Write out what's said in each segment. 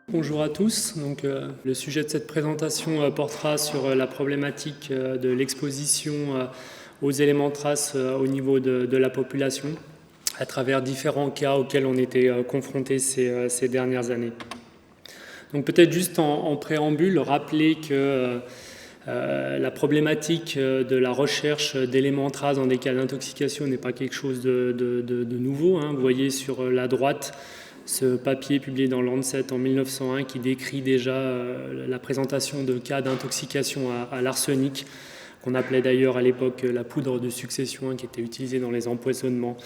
Bonjour à tous. Donc, le sujet de cette présentation portera sur la problématique de l'exposition aux éléments traces au niveau de la population à travers différents cas auxquels on était confrontés ces dernières années. Donc peut-être juste en préambule, rappeler que la problématique de la recherche d'éléments traces dans des cas d'intoxication n'est pas quelque chose de nouveau. Vous voyez sur la droite ce papier publié dans Lancet en 1901 qui décrit déjà la présentation de cas d'intoxication à l'arsenic, qu'on appelait d'ailleurs à l'époque la poudre de succession, qui était utilisée dans les empoisonnements.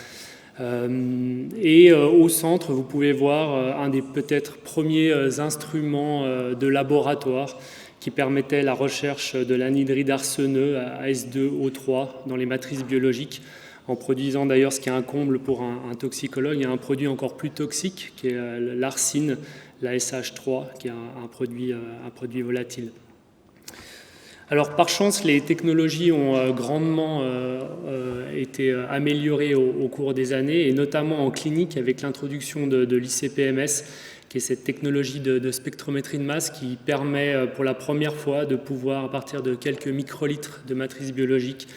Et au centre, vous pouvez voir un des peut-être premiers instruments de laboratoire qui permettait la recherche de l'anhydride arseneux à S2O3 dans les matrices biologiques, en produisant d'ailleurs ce qui est un comble pour un toxicologue. Il y a un produit encore plus toxique qui est l'arsine, la SH3, qui est un produit volatile. Alors par chance, les technologies ont grandement été améliorées au cours des années, et notamment en clinique avec l'introduction de l'ICP-MS, qui est cette technologie de spectrométrie de masse qui permet pour la première fois de pouvoir, à partir de quelques microlitres de matrice biologique,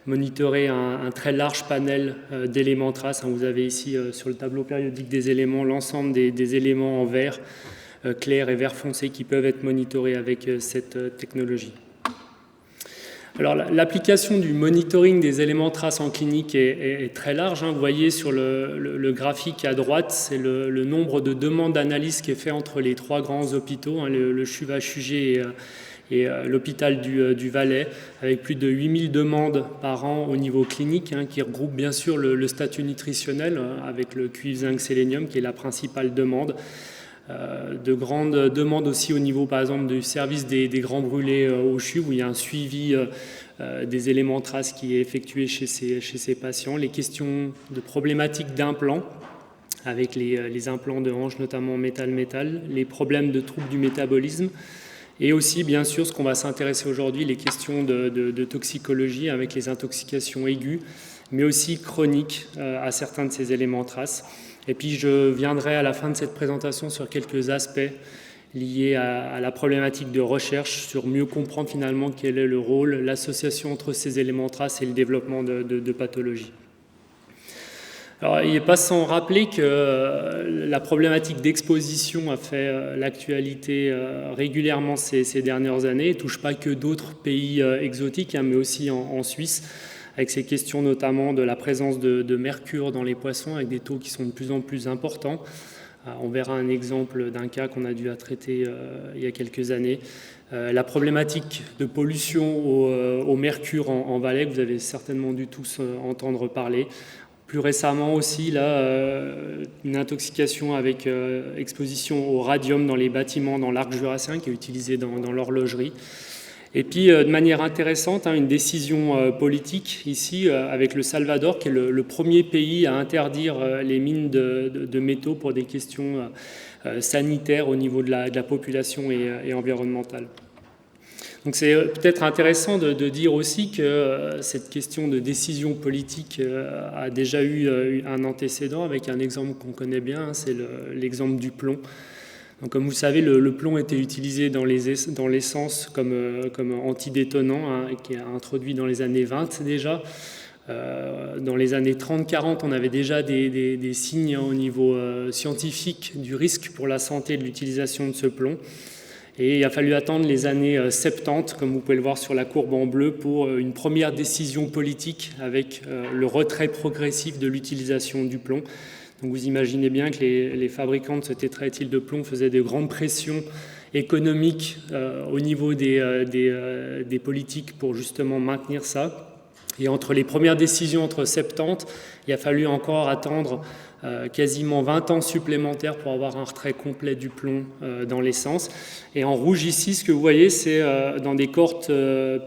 monitorer un très large panel d'éléments traces. Vous avez ici sur le tableau périodique des éléments l'ensemble des éléments en vert clair et vert foncé qui peuvent être monitorés avec cette technologie. Alors, l'application du monitoring des éléments traces en clinique est très large. Vous voyez sur le graphique à droite, c'est le nombre de demandes d'analyse qui est fait entre les trois grands hôpitaux, le CHUV-HUG et l'hôpital du Valais, avec plus de 8000 demandes par an au niveau clinique, qui regroupe bien sûr le statut nutritionnel avec le cuivre, zinc, sélénium, qui est la principale demande. De grandes demandes aussi au niveau, par exemple, du service des grands brûlés au CHUV, où il y a un suivi des éléments traces qui est effectué chez ces patients. Les questions de problématiques d'implants, avec les implants de hanche, notamment métal-métal, les problèmes de troubles du métabolisme, et aussi, bien sûr, ce qu'on va s'intéresser aujourd'hui, les questions de toxicologie avec les intoxications aiguës, mais aussi chroniques à certains de ces éléments traces. Et puis je viendrai à la fin de cette présentation sur quelques aspects liés à la problématique de recherche, sur mieux comprendre finalement quel est le rôle, l'association entre ces éléments traces et le développement de pathologies. Alors, il n'est pas sans rappeler que la problématique d'exposition a fait l'actualité régulièrement ces dernières années. Elle ne touche pas que d'autres pays exotiques, mais aussi en Suisse, avec ces questions notamment de la présence de mercure dans les poissons, avec des taux qui sont de plus en plus importants. On verra un exemple d'un cas qu'on a dû traiter il y a quelques années. La problématique de pollution au mercure en Valais, que vous avez certainement dû tous entendre parler. Plus récemment aussi, une intoxication avec exposition au radium dans les bâtiments dans l'arc jurassien qui est utilisé dans l'horlogerie. Et puis, de manière intéressante, une décision politique ici avec le Salvador, qui est le premier pays à interdire les mines de métaux pour des questions sanitaires au niveau de la population et environnementale. Donc c'est peut-être intéressant de dire aussi que cette question de décision politique a déjà eu un antécédent avec un exemple qu'on connaît bien, c'est l'exemple du plomb. Donc, comme vous le savez, le plomb était utilisé dans l'essence comme antidétonant, qui est introduit dans les années 20 déjà. Dans les années 30-40, on avait déjà des signes au niveau scientifique du risque pour la santé de l'utilisation de ce plomb. Et il a fallu attendre les années 70, comme vous pouvez le voir sur la courbe en bleu, pour une première décision politique avec le retrait progressif de l'utilisation du plomb. Donc vous imaginez bien que les fabricants de ce tétraéthyle de plomb faisaient de grandes pressions économiques au niveau des politiques pour justement maintenir ça. Et entre les premières décisions entre 70, il a fallu encore attendre quasiment 20 ans supplémentaires pour avoir un retrait complet du plomb dans l'essence. Et en rouge ici, ce que vous voyez, c'est dans des cohortes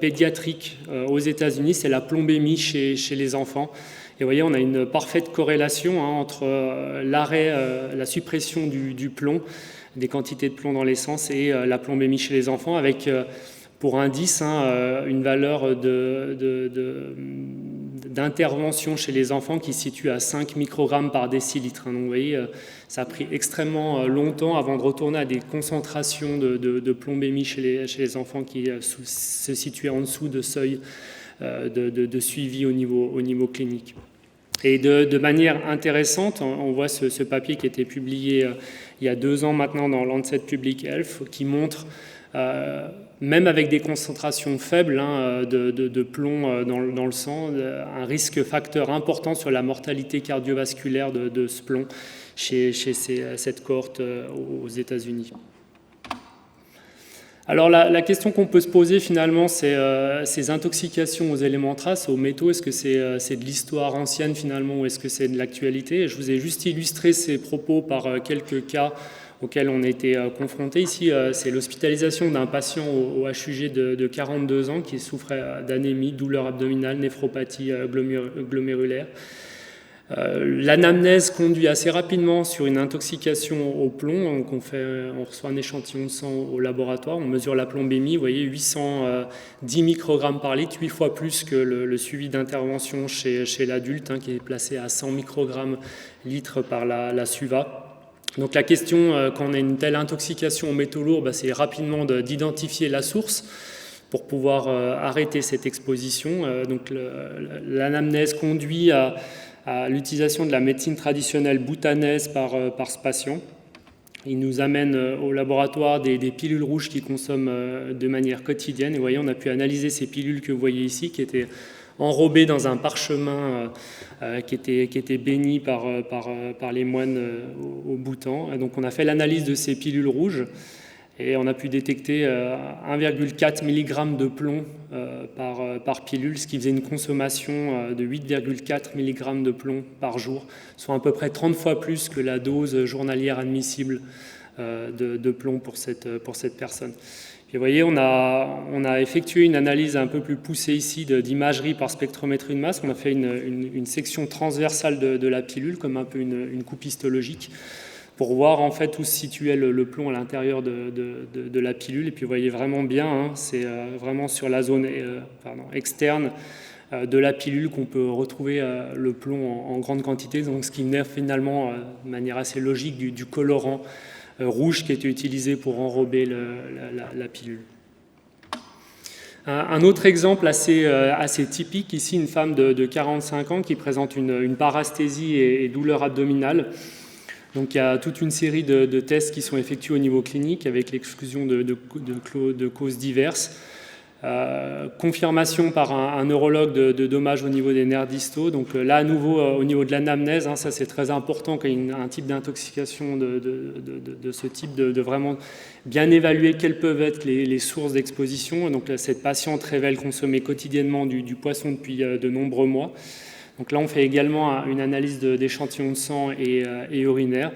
pédiatriques aux États-Unis, c'est la plombémie chez les enfants. Et vous voyez, on a une parfaite corrélation entre l'arrêt, la suppression du plomb, des quantités de plomb dans l'essence et la plombémie chez les enfants, avec pour indice une valeur d'intervention chez les enfants qui se situe à 5 microgrammes par décilitre. Donc vous voyez, ça a pris extrêmement longtemps avant de retourner à des concentrations de plombémie chez les enfants qui se situaient en dessous de seuil de suivi au niveau clinique. Et de manière intéressante, on voit ce papier qui a été publié il y a 2 ans maintenant dans Lancet Public Health, qui montre, même avec des concentrations faibles de plomb dans le sang, un risque facteur important sur la mortalité cardiovasculaire de ce plomb chez cette cohorte aux États-Unis. Alors la question qu'on peut se poser finalement, c'est ces intoxications aux éléments traces, aux métaux, est-ce que c'est de l'histoire ancienne finalement ou est-ce que c'est de l'actualité? Je vous ai juste illustré ces propos par quelques cas auxquels on a été confrontés. Ici, c'est l'hospitalisation d'un patient au HUG de 42 ans qui souffrait d'anémie, douleur abdominale, néphropathie glomérulaire. L'anamnèse conduit assez rapidement sur une intoxication au plomb. Donc on reçoit un échantillon de sang au laboratoire, on mesure la plombémie, vous voyez 810 microgrammes par litre, 8 fois plus que le suivi d'intervention chez l'adulte, qui est placé à 100 microgrammes litre par la SUVA. Donc la question, quand on a une telle intoxication aux métaux lourds, c'est rapidement d'identifier la source pour pouvoir arrêter cette exposition. Donc l'anamnèse conduit à l'utilisation de la médecine traditionnelle bhouthanaise par ce patient. Il nous amène au laboratoire des pilules rouges qu'il consomme de manière quotidienne. Et vous voyez, on a pu analyser ces pilules que vous voyez ici, qui étaient enrobées dans un parchemin qui était béni par les moines au Bhoutan. Et donc on a fait l'analyse de ces pilules rouges. Et on a pu détecter 1,4 mg de plomb par pilule, ce qui faisait une consommation de 8,4 mg de plomb par jour, soit à peu près 30 fois plus que la dose journalière admissible de plomb pour cette personne. Et vous voyez, on a effectué une analyse un peu plus poussée ici d'imagerie par spectrométrie de masse. On a fait une section transversale de la pilule, comme un peu une coupe histologique, pour voir en fait où se situait le plomb à l'intérieur de la pilule. Et puis vous voyez vraiment bien, c'est vraiment sur la zone externe de la pilule qu'on peut retrouver le plomb en grande quantité, donc ce qui venait finalement de manière assez logique du colorant rouge qui était utilisé pour enrober la pilule. Un autre exemple assez typique, ici une femme de 45 ans qui présente une parasthésie et douleur abdominale. Donc il y a toute une série de tests qui sont effectués au niveau clinique avec l'exclusion de causes diverses. Confirmation par un neurologue de dommages au niveau des nerfs distaux. Donc là, à nouveau, au niveau de l'anamnèse, ça c'est très important quand il y a un type d'intoxication de ce type, de vraiment bien évaluer quelles peuvent être les sources d'exposition. Donc cette patiente révèle consommer quotidiennement du poisson depuis de nombreux mois. Donc là, on fait également une analyse d'échantillons de sang et urinaire.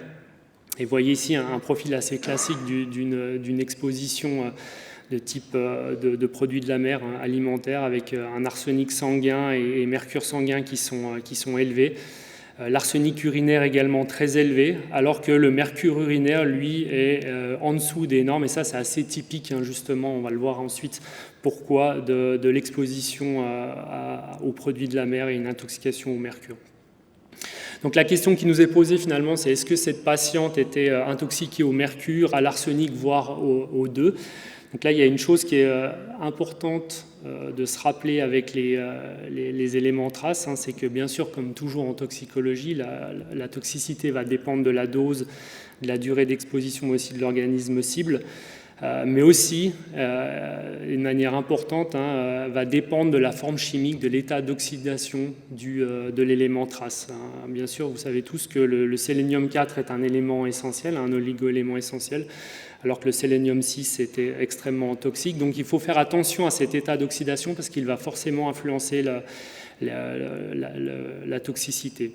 Et vous voyez ici un profil assez classique d'une exposition de type de produits de la mer alimentaire avec un arsenic sanguin et mercure sanguin qui sont élevés. L'arsenic urinaire également très élevé, alors que le mercure urinaire, lui, est en dessous des normes. Et ça, c'est assez typique, justement, on va le voir ensuite, pourquoi de l'exposition aux produits de la mer et une intoxication au mercure. Donc la question qui nous est posée finalement, c'est est-ce que cette patiente était intoxiquée au mercure, à l'arsenic, voire aux deux? Donc là, il y a une chose qui est importante de se rappeler avec les éléments traces, c'est que bien sûr, comme toujours en toxicologie, la toxicité va dépendre de la dose, de la durée d'exposition, mais aussi de l'organisme cible, mais aussi, d'une manière importante, va dépendre de la forme chimique, de l'état d'oxydation de l'élément trace. Bien sûr, vous savez tous que le sélénium 4 est un élément essentiel, un oligoélément essentiel, alors que le sélénium 6 était extrêmement toxique. Donc il faut faire attention à cet état d'oxydation parce qu'il va forcément influencer la toxicité.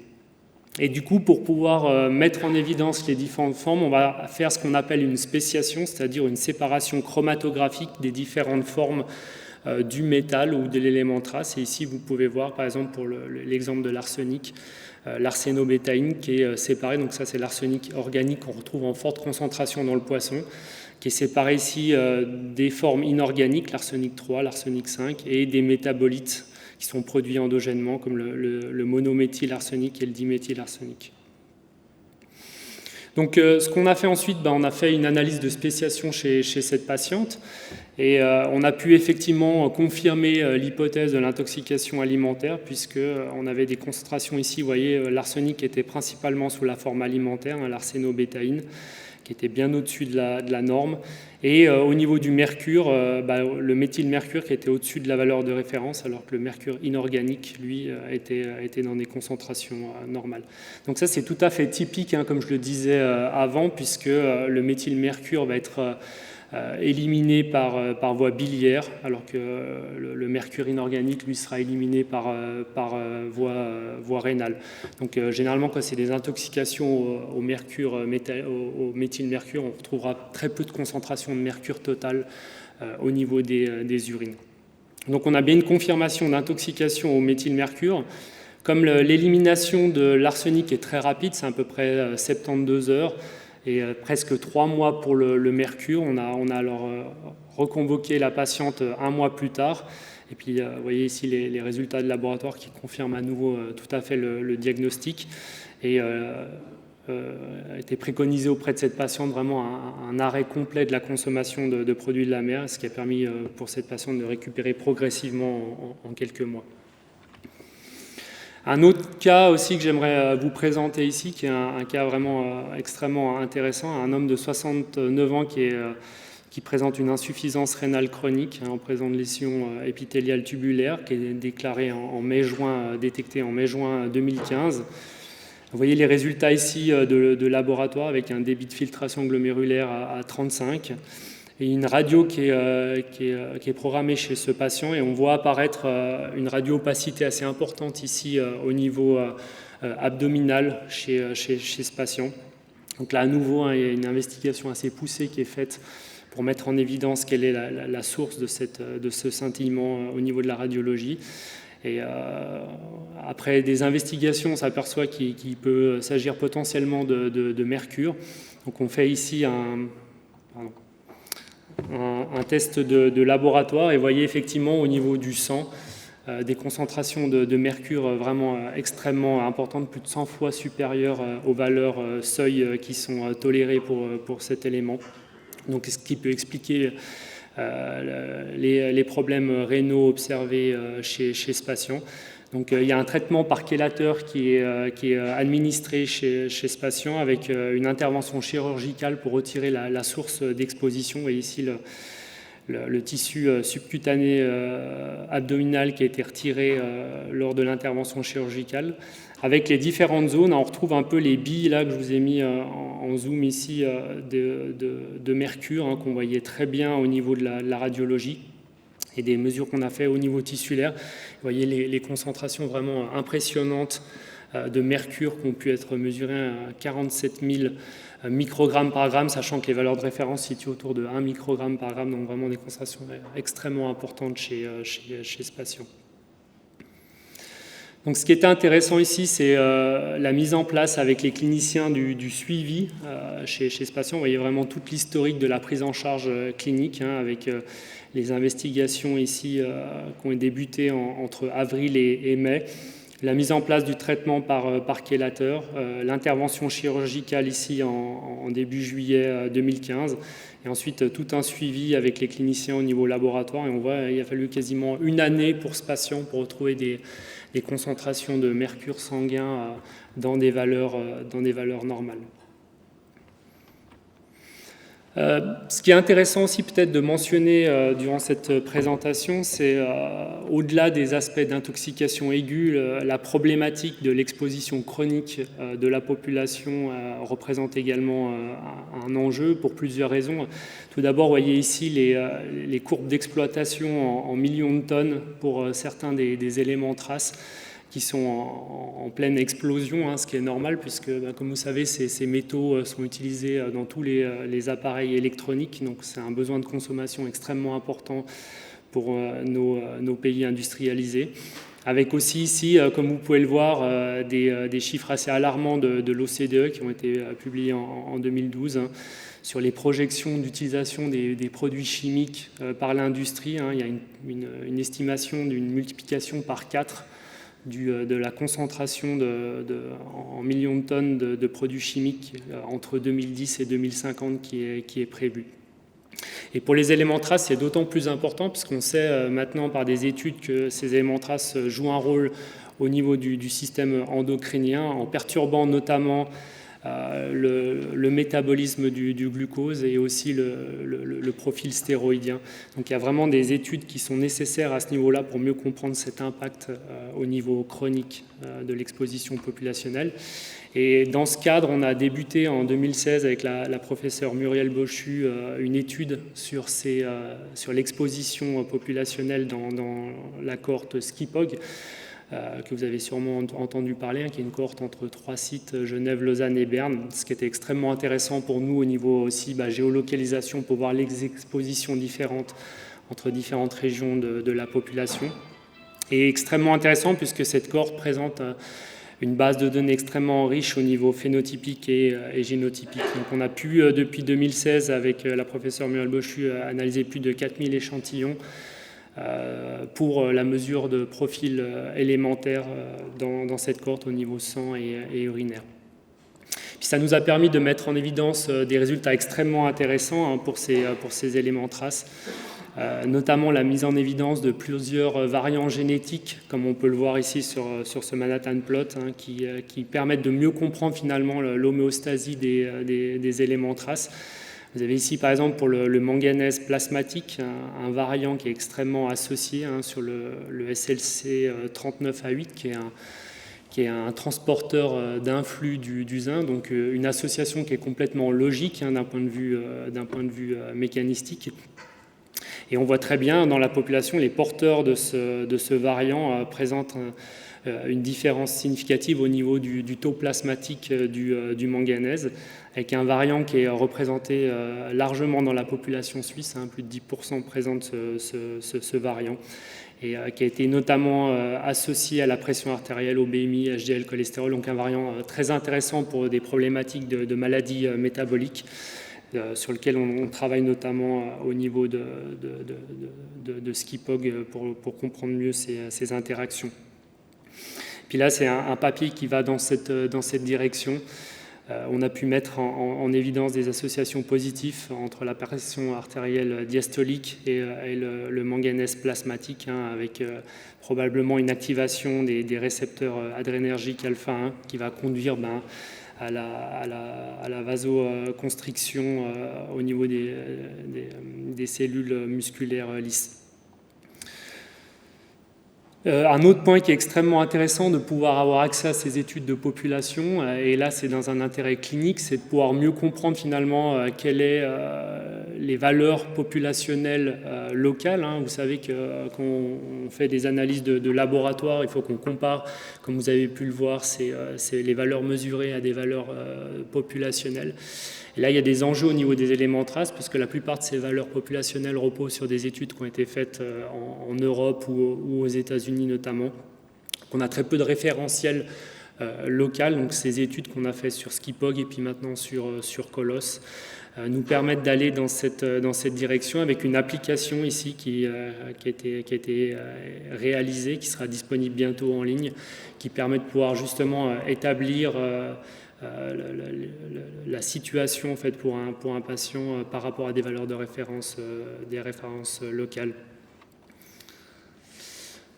Et du coup, pour pouvoir mettre en évidence les différentes formes, on va faire ce qu'on appelle une spéciation, c'est-à-dire une séparation chromatographique des différentes formes du métal ou de l'élément trace. Et ici, vous pouvez voir, par exemple, pour l'exemple de l'arsenic, l'arsénobétaïne qui est séparé, donc ça c'est l'arsenic organique qu'on retrouve en forte concentration dans le poisson, qui est séparé ici des formes inorganiques, l'arsenic 3, l'arsenic 5, et des métabolites qui sont produits endogènement, comme le monométhylarsenic et le diméthylarsenic. Donc ce qu'on a fait ensuite, on a fait une analyse de spéciation chez cette patiente et on a pu effectivement confirmer l'hypothèse de l'intoxication alimentaire puisqu'on avait des concentrations ici, vous voyez, l'arsenic était principalement sous la forme alimentaire, l'arsénobétaïne, qui était bien au-dessus de la norme. Et au niveau du mercure, le méthylmercure qui était au-dessus de la valeur de référence, alors que le mercure inorganique, lui, était dans des concentrations normales. Donc ça, c'est tout à fait typique, comme je le disais avant, puisque le méthylmercure va être éliminé par voie biliaire, alors que le mercure inorganique, lui, sera éliminé par voie rénale. Donc généralement, quand c'est des intoxications au méthylmercure, on retrouvera très peu de concentration de mercure total au niveau des urines. Donc on a bien une confirmation d'intoxication au méthylmercure. Comme l'élimination de l'arsenic est très rapide, c'est à peu près 72 heures, et presque 3 mois pour le mercure. On a alors reconvoqué la patiente 1 mois plus tard. Et puis, vous voyez ici les résultats de laboratoire qui confirment à nouveau tout à fait le diagnostic. Et a été préconisé auprès de cette patiente vraiment un arrêt complet de la consommation de produits de la mer, ce qui a permis pour cette patiente de récupérer progressivement en quelques mois. Un autre cas aussi que j'aimerais vous présenter ici, qui est un cas vraiment extrêmement intéressant, un homme de 69 ans qui présente une insuffisance rénale chronique en présence de lésions épithéliales tubulaires, qui est déclarée détectée en mai-juin 2015. Vous voyez les résultats ici de laboratoire avec un débit de filtration glomérulaire à 35. Et une radio qui est programmée chez ce patient, et on voit apparaître une radio-opacité assez importante ici au niveau abdominal chez ce patient. Donc là, à nouveau, il y a une investigation assez poussée qui est faite pour mettre en évidence quelle est la source de ce scintillement au niveau de la radiologie. Et après des investigations, on s'aperçoit qu'il peut s'agir potentiellement de mercure. Donc on fait ici un test de laboratoire, et vous voyez effectivement au niveau du sang des concentrations de mercure vraiment extrêmement importantes, plus de 100 fois supérieures aux valeurs seuil qui sont tolérées pour cet élément. Donc ce qui peut expliquer les problèmes rénaux observés chez ce patient. Donc il y a un traitement par chélateur qui est administré chez ce patient avec une intervention chirurgicale pour retirer la source d'exposition. Et ici le tissu subcutané abdominal qui a été retiré lors de l'intervention chirurgicale. Avec les différentes zones, on retrouve un peu les billes là que je vous ai mis en zoom ici de mercure qu'on voyait très bien au niveau de la radiologie et des mesures qu'on a fait au niveau tissulaire. Vous voyez les concentrations vraiment impressionnantes de mercure qui ont pu être mesurées à 47 000 microgrammes par gramme, sachant que les valeurs de référence se situent autour de 1 microgramme par gramme, donc vraiment des concentrations extrêmement importantes chez ce patient. Donc, ce qui était intéressant ici, c'est la mise en place avec les cliniciens du suivi chez ce patient. Vous voyez vraiment toute l'historique de la prise en charge clinique avec les investigations ici qui ont débuté entre avril et mai. La mise en place du traitement par chélateur, l'intervention chirurgicale ici en début juillet 2015, et ensuite tout un suivi avec les cliniciens au niveau laboratoire. Et on voit qu'il a fallu quasiment 1 année pour ce patient pour retrouver des concentrations de mercure sanguin dans des valeurs normales. Ce qui est intéressant aussi peut-être de mentionner durant cette présentation, c'est au-delà des aspects d'intoxication aiguë, la problématique de l'exposition chronique de la population représente également un enjeu pour plusieurs raisons. Tout d'abord, vous voyez ici les courbes d'exploitation en millions de tonnes pour certains des éléments traces qui sont en pleine explosion, ce qui est normal puisque, comme vous savez, ces métaux sont utilisés dans tous les appareils électroniques, donc c'est un besoin de consommation extrêmement important pour nos pays industrialisés. avec aussi ici, comme vous pouvez le voir, des chiffres assez alarmants de l'OCDE qui ont été publiés en 2012 sur les projections d'utilisation des produits chimiques par l'industrie. Il y a une estimation d'une multiplication par 4 de la concentration en millions de tonnes de produits chimiques entre 2010 et 2050 qui est prévue. Et pour les éléments traces, c'est d'autant plus important puisqu'on sait maintenant par des études que ces éléments traces jouent un rôle au niveau du système endocrinien en perturbant notamment le métabolisme du glucose et aussi le profil stéroïdien. Donc il y a vraiment des études qui sont nécessaires à ce niveau-là pour mieux comprendre cet impact au niveau chronique de l'exposition populationnelle. Et dans ce cadre, on a débuté en 2016 avec la professeure Muriel Bochu une étude sur l'exposition populationnelle dans la cohorte SKIPOG, que vous avez sûrement entendu parler, qui est une cohorte entre 3 sites, Genève, Lausanne et Berne, ce qui était extrêmement intéressant pour nous au niveau aussi géolocalisation, pour voir les expositions différentes entre différentes régions de la population. Et extrêmement intéressant puisque cette cohorte présente une base de données extrêmement riche au niveau phénotypique et génotypique. Donc on a pu, depuis 2016, avec la professeure Muriel Bochu, analyser plus de 4000 échantillons pour la mesure de profil élémentaire dans cette cohorte au niveau sang et urinaire. Puis ça nous a permis de mettre en évidence des résultats extrêmement intéressants pour ces éléments traces, notamment la mise en évidence de plusieurs variants génétiques, comme on peut le voir ici sur ce Manhattan plot, qui permettent de mieux comprendre finalement l'homéostasie des éléments traces. Vous avez ici par exemple pour le manganèse plasmatique, un variant qui est extrêmement associé sur le SLC 39A8, qui est un transporteur d'influx du zinc, donc une association qui est complètement logique d'un point de vue mécanistique. Et on voit très bien dans la population, les porteurs de ce variant présentent une différence significative au niveau du taux plasmatique du manganèse, avec un variant qui est représenté largement dans la population suisse, plus de 10% présente ce variant, et qui a été notamment associé à la pression artérielle, au BMI, HDL, cholestérol, donc un variant très intéressant pour des problématiques de maladies métaboliques, sur lequel on travaille notamment au niveau de SKIPOG pour comprendre mieux ces interactions. Puis là, c'est un papier qui va dans cette direction. On a pu mettre en évidence des associations positives entre la pression artérielle diastolique et le manganèse plasmatique, avec probablement une activation des récepteurs adrénergiques alpha 1 qui va conduire à la vasoconstriction au niveau des cellules musculaires lisses. Un autre point qui est extrêmement intéressant de pouvoir avoir accès à ces études de population, et là c'est dans un intérêt clinique, c'est de pouvoir mieux comprendre finalement quelles sont les valeurs populationnelles locales. Vous savez que quand on fait des analyses de laboratoire, il faut qu'on compare, comme vous avez pu le voir, c'est les valeurs mesurées à des valeurs populationnelles. Et là, il y a des enjeux au niveau des éléments traces, parce que la plupart de ces valeurs populationnelles reposent sur des études qui ont été faites en Europe ou aux États-Unis notamment. On a très peu de référentiels locaux, donc ces études qu'on a faites sur SKIPOG et puis maintenant sur Colos nous permettent d'aller dans cette direction avec une application ici qui a été réalisée, qui sera disponible bientôt en ligne, qui permet de pouvoir justement établir la situation en fait, pour un patient par rapport à des valeurs de référence, des références locales.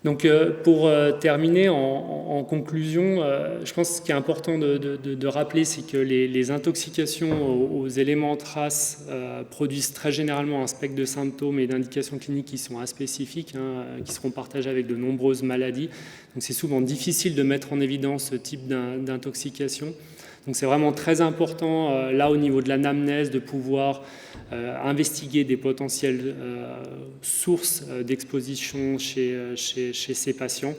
Donc pour terminer, en conclusion, je pense que ce qui est important de rappeler, c'est que les intoxications aux éléments traces produisent très généralement un spectre de symptômes et d'indications cliniques qui sont aspécifiques, qui seront partagés avec de nombreuses maladies. Donc c'est souvent difficile de mettre en évidence ce type d'intoxication. Donc c'est vraiment très important, là au niveau de l'anamnèse, de pouvoir investiguer des potentielles sources d'exposition chez ces patients,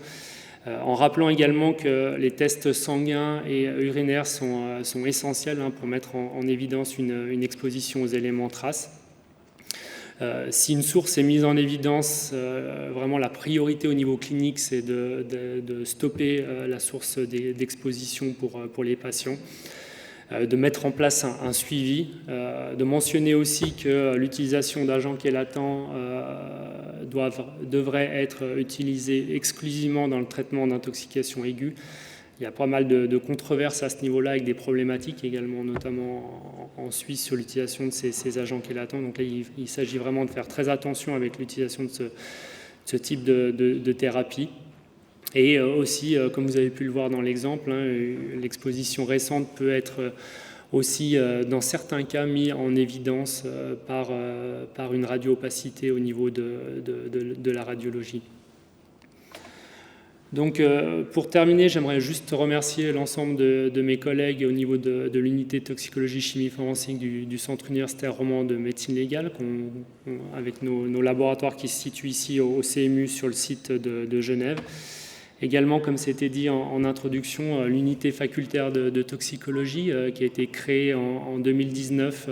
en rappelant également que les tests sanguins et urinaires sont essentiels pour mettre en évidence une exposition aux éléments traces. Si une source est mise en évidence, vraiment la priorité au niveau clinique, c'est de stopper la source d'exposition pour les patients, de mettre en place un suivi, de mentionner aussi que l'utilisation d'agents chélatants devrait être utilisée exclusivement dans le traitement d'intoxication aiguë. Il y a pas mal de controverses à ce niveau-là, avec des problématiques également, notamment en Suisse, sur l'utilisation de ces agents chélatants. Donc là, il s'agit vraiment de faire très attention avec l'utilisation de ce type de thérapie. Et aussi, comme vous avez pu le voir dans l'exemple, l'exposition récente peut être aussi, dans certains cas, mis en évidence par une radioopacité au niveau de la radiologie. Donc, pour terminer, j'aimerais juste remercier l'ensemble de mes collègues au niveau de l'unité toxicologie chimie forensique du Centre universitaire roman de médecine légale, avec nos laboratoires qui se situent ici au CMU sur le site de Genève. Également, comme c'était dit en introduction, l'unité facultaire de toxicologie qui a été créée en 2019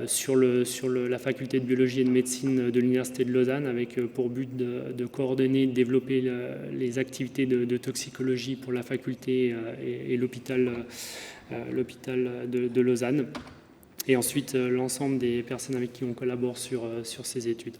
sur la faculté de biologie et de médecine de l'Université de Lausanne, avec pour but de coordonner et de développer les activités de toxicologie pour la faculté et l'hôpital de Lausanne. Et ensuite, l'ensemble des personnes avec qui on collabore sur ces études.